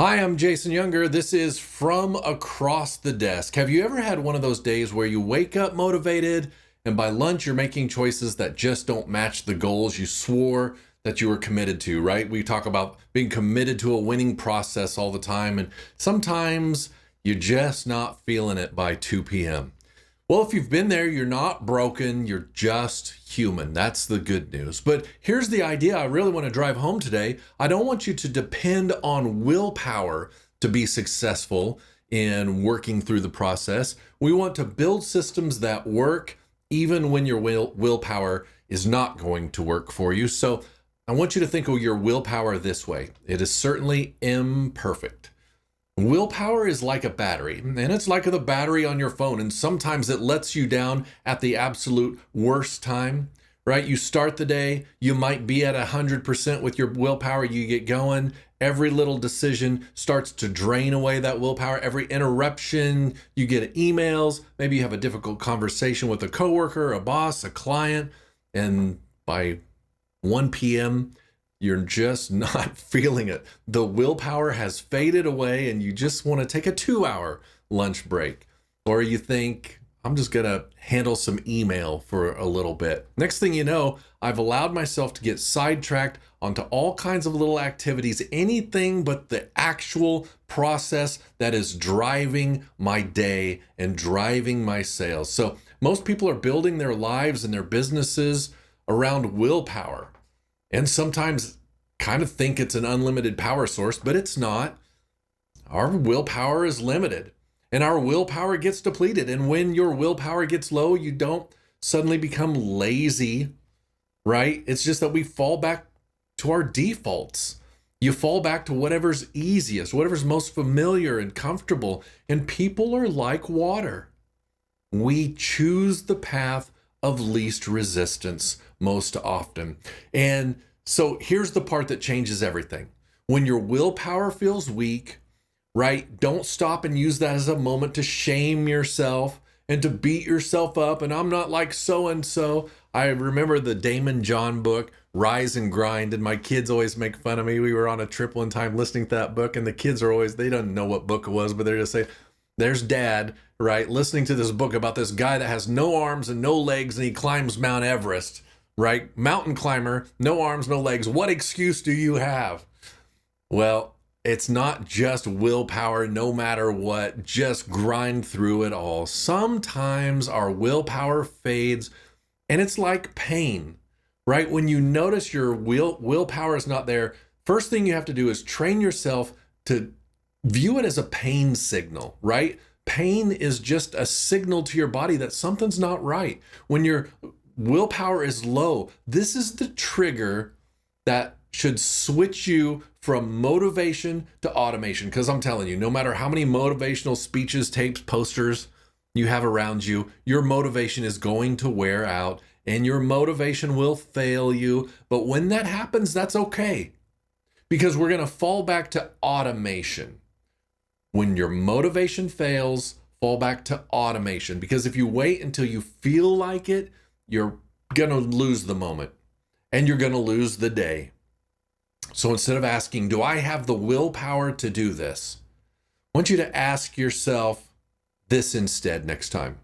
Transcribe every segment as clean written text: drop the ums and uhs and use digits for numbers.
Hi, I'm Jason Younger. This is From Across the Desk. Have you ever had one of those days where you wake up motivated and by lunch you're making choices that just don't match the goals you swore that you were committed to, right? We talk about being committed to a winning process all the time, and sometimes you're just not feeling it by 2 p.m. Well, if you've been there, you're not broken, you're just human. That's the good news. But here's the idea I really want to drive home today. I don't want you to depend on willpower to be successful in working through the process. We want to build systems that work even when your willpower is not going to work for you. So I want you to think of your willpower this way. It is certainly imperfect. Willpower is like a battery, and it's like the battery on your phone, and sometimes it lets you down at the absolute worst time, right? You start the day, you might be at 100% with your willpower, you get going, every little decision starts to drain away that willpower, every interruption, you get emails, maybe you have a difficult conversation with a coworker, a boss, a client, and by 1 p.m., you're just not feeling it. The willpower has faded away and you just want to take a 2-hour lunch break. Or you think, I'm just going to handle some email for a little bit. Next thing you know, I've allowed myself to get sidetracked onto all kinds of little activities, anything but the actual process that is driving my day and driving my sales. So most people are building their lives and their businesses around willpower. And sometimes kind of think it's an unlimited power source, but it's not. Our willpower is limited and our willpower gets depleted. And when your willpower gets low, you don't suddenly become lazy, right? It's just that we fall back to our defaults. You fall back to whatever's easiest, whatever's most familiar and comfortable. And people are like water. We choose the path of least resistance most often. And so here's the part that changes everything. When your willpower feels weak, right? Don't stop and use that as a moment to shame yourself and to beat yourself up. And I'm not like so-and-so. I remember the Damon John book, Rise and Grind, and my kids always make fun of me. We were on a trip one time listening to that book, and the kids are always, they don't know what book it was, but they're just saying, there's dad, right, listening to this book about this guy that has no arms and no legs and he climbs Mount Everest, right? Mountain climber, no arms, no legs. What excuse do you have? Well, it's not just willpower, no matter what, just grind through it all. Sometimes our willpower fades and it's like pain, right? When you notice your willpower is not there, first thing you have to do is train yourself to view it as a pain signal, right? Pain is just a signal to your body that something's not right. When your willpower is low, this is the trigger that should switch you from motivation to automation. Because I'm telling you, no matter how many motivational speeches, tapes, posters you have around you, your motivation is going to wear out and your motivation will fail you. But when that happens, that's okay, because we're going to fall back to automation. When your motivation fails, fall back to automation. Because if you wait until you feel like it, you're going to lose the moment and you're going to lose the day. So instead of asking, do I have the willpower to do this? I want you to ask yourself this instead next time.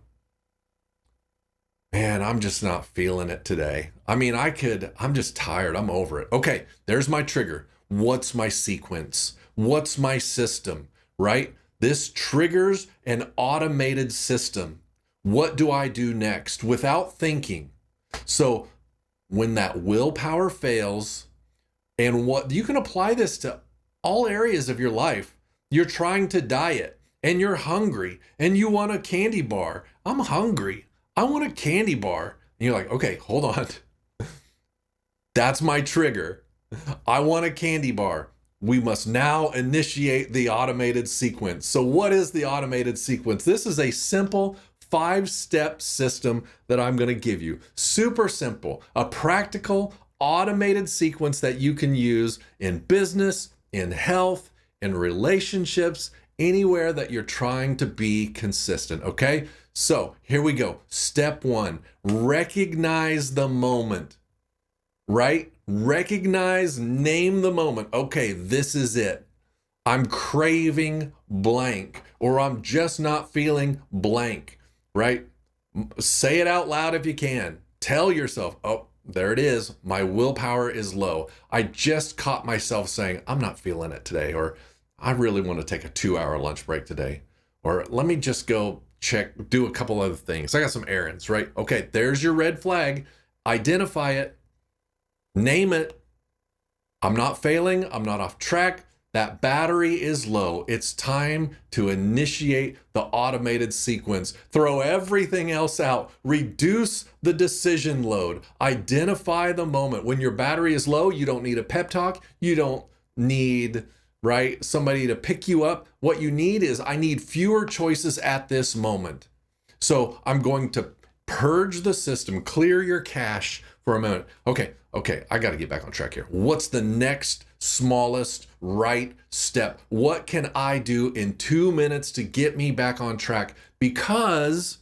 Man, I'm just not feeling it today. I mean, I'm just tired. I'm over it. Okay, there's my trigger. What's my sequence? What's my system? Right? This triggers an automated system. What do I do next without thinking? So when that willpower fails, and what you can apply this to all areas of your life. You're trying to diet and you're hungry and you want a candy bar. I'm hungry. I want a candy bar. And you're like, okay, hold on. That's my trigger. I want a candy bar. We must now initiate the automated sequence. So what is the automated sequence? This is a simple 5-step system that I'm going to give you. Super simple, a practical automated sequence that you can use in business, in health, in relationships, anywhere that you're trying to be consistent. Okay. So here we go. Step 1, recognize the moment, right? Recognize, name the moment. Okay, this is it. I'm craving blank, or I'm just not feeling blank, right? Say it out loud if you can. Tell yourself, oh, there it is. My willpower is low. I just caught myself saying, I'm not feeling it today, or I really want to take a 2-hour lunch break today, or let me just go do a couple other things. I got some errands, right? Okay, there's your red flag. Identify it, name it. I'm not failing. I'm not off track. That battery is low. It's time to initiate the automated sequence. Throw everything else out. Reduce the decision load. Identify the moment. When your battery is low, you don't need a pep talk. You don't need, right, somebody to pick you up. What you need is, I need fewer choices at this moment. So I'm going to purge the system, clear your cache for a moment. Okay, I got to get back on track here. What's the next smallest right step? What can I do in 2 minutes to get me back on track? Because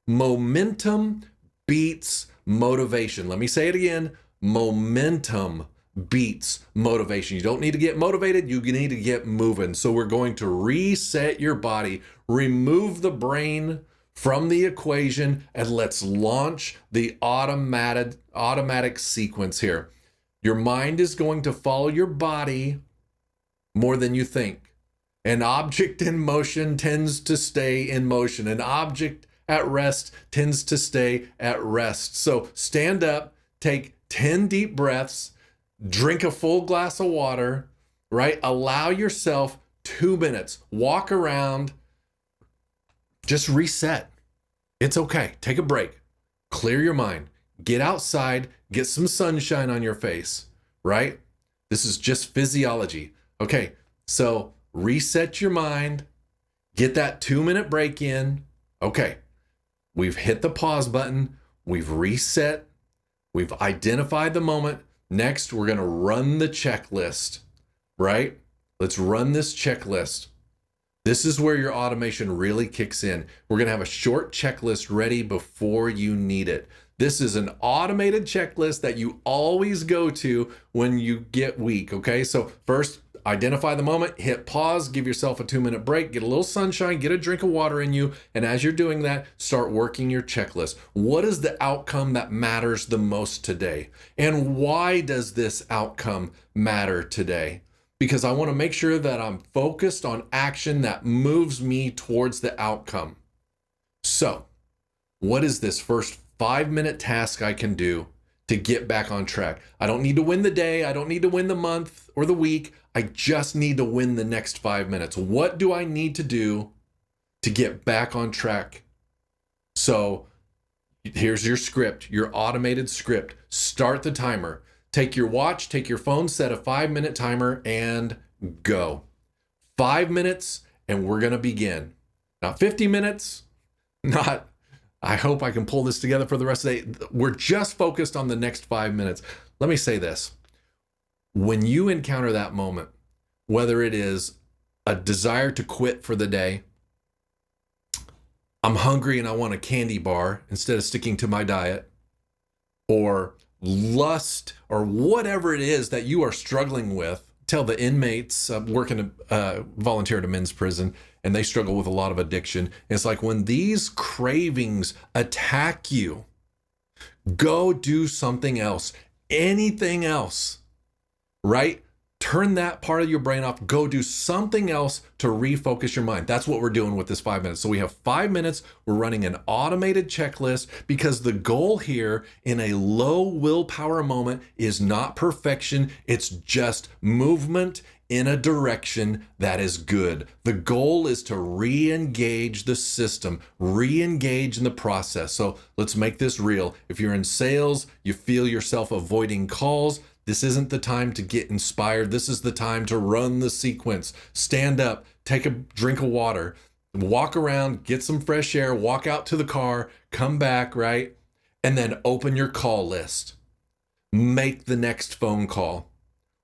momentum beats motivation. Let me say it again. Momentum beats motivation. You don't need to get motivated. You need to get moving. So we're going to reset your body, remove the brain from the equation, and let's launch the automatic sequence here. Your mind is going to follow your body more than you think. An object in motion tends to stay in motion. An object at rest tends to stay at rest. So stand up, take 10 deep breaths, drink a full glass of water, right? Allow yourself 2 minutes. Walk around, just reset. It's okay. Take a break. Clear your mind. Get outside. Get some sunshine on your face, right? This is just physiology. Okay, so reset your mind. Get that 2-minute break in. Okay, we've hit the pause button. We've reset. We've identified the moment. Next, we're going to run the checklist, right? Let's run this checklist. This is where your automation really kicks in. We're going to have a short checklist ready before you need it. This is an automated checklist that you always go to when you get weak, okay? So first, identify the moment, hit pause, give yourself a 2-minute break, get a little sunshine, get a drink of water in you, and as you're doing that, start working your checklist. What is the outcome that matters the most today? And why does this outcome matter today? Because I want to make sure that I'm focused on action that moves me towards the outcome. So, what is this first 5-minute task I can do to get back on track? I don't need to win the day. I don't need to win the month or the week. I just need to win the next 5 minutes. What do I need to do to get back on track? So, here's your script, your automated script. Start the timer. Take your watch, take your phone, set a 5-minute timer, and go. 5 minutes, and we're going to begin. Not 50 minutes, not, I hope I can pull this together for the rest of the day. We're just focused on the next 5 minutes. Let me say this. When you encounter that moment, whether it is a desire to quit for the day, I'm hungry and I want a candy bar instead of sticking to my diet, or lust, or whatever it is that you are struggling with. Tell the inmates, volunteer at a men's prison, and they struggle with a lot of addiction. It's like when these cravings attack you, go do something else, anything else, right? Turn that part of your brain off. Go do something else to refocus your mind. That's what we're doing with this 5 minutes. So we have 5 minutes. We're running an automated checklist because the goal here in a low willpower moment is not perfection. It's just movement in a direction that is good. The goal is to re-engage the system, re-engage in the process. So let's make this real. If you're in sales, you feel yourself avoiding calls, this isn't the time to get inspired. This is the time to run the sequence. Stand up, take a drink of water, walk around, get some fresh air, walk out to the car, come back, right? And then open your call list. Make the next phone call,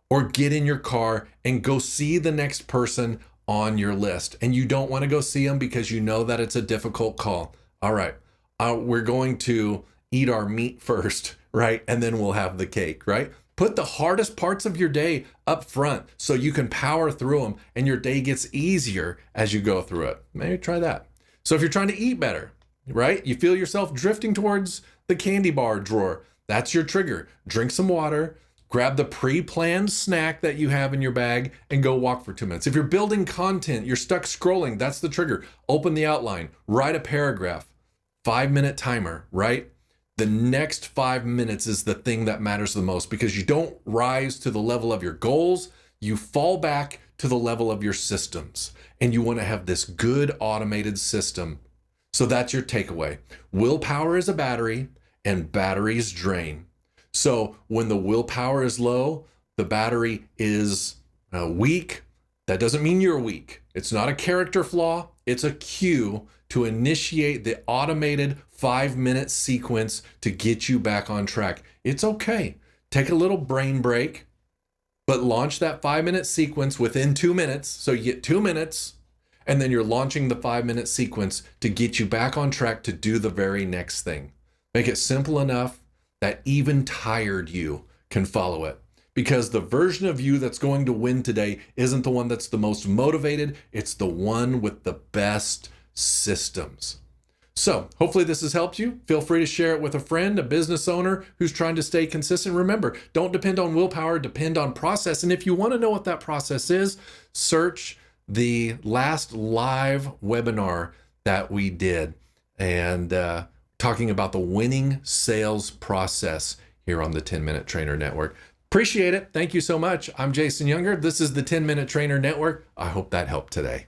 or get in your car and go see the next person on your list. And you don't want to go see them because you know that it's a difficult call. All right, we're going to eat our meat first, right? And then we'll have the cake, right? Put the hardest parts of your day up front so you can power through them and your day gets easier as you go through it. Maybe try that. So if you're trying to eat better, right? You feel yourself drifting towards the candy bar drawer. That's your trigger. Drink some water, grab the pre-planned snack that you have in your bag and go walk for 2 minutes. If you're building content, you're stuck scrolling, that's the trigger. Open the outline, write a paragraph, 5-minute timer, right? The next 5 minutes is the thing that matters the most because you don't rise to the level of your goals. You fall back to the level of your systems. And you want to have this good automated system. So that's your takeaway. Willpower is a battery and batteries drain. So when the willpower is low, the battery is weak. That doesn't mean you're weak. It's not a character flaw. It's a cue to initiate the automated 5-minute sequence to get you back on track. It's okay. Take a little brain break, but launch that 5-minute sequence within 2 minutes. So you get 2 minutes, and then you're launching the 5-minute sequence to get you back on track to do the very next thing. Make it simple enough that even tired you can follow it. Because the version of you that's going to win today isn't the one that's the most motivated. It's the one with the best systems. So hopefully this has helped you. Feel free to share it with a friend, a business owner who's trying to stay consistent. Remember, don't depend on willpower, depend on process. And if you want to know what that process is, search the last live webinar that we did and talking about the winning sales process here on the 10-Minute Trainer Network. Appreciate it. Thank you so much. I'm Jason Younger. This is the 10-Minute Trainer Network. I hope that helped today.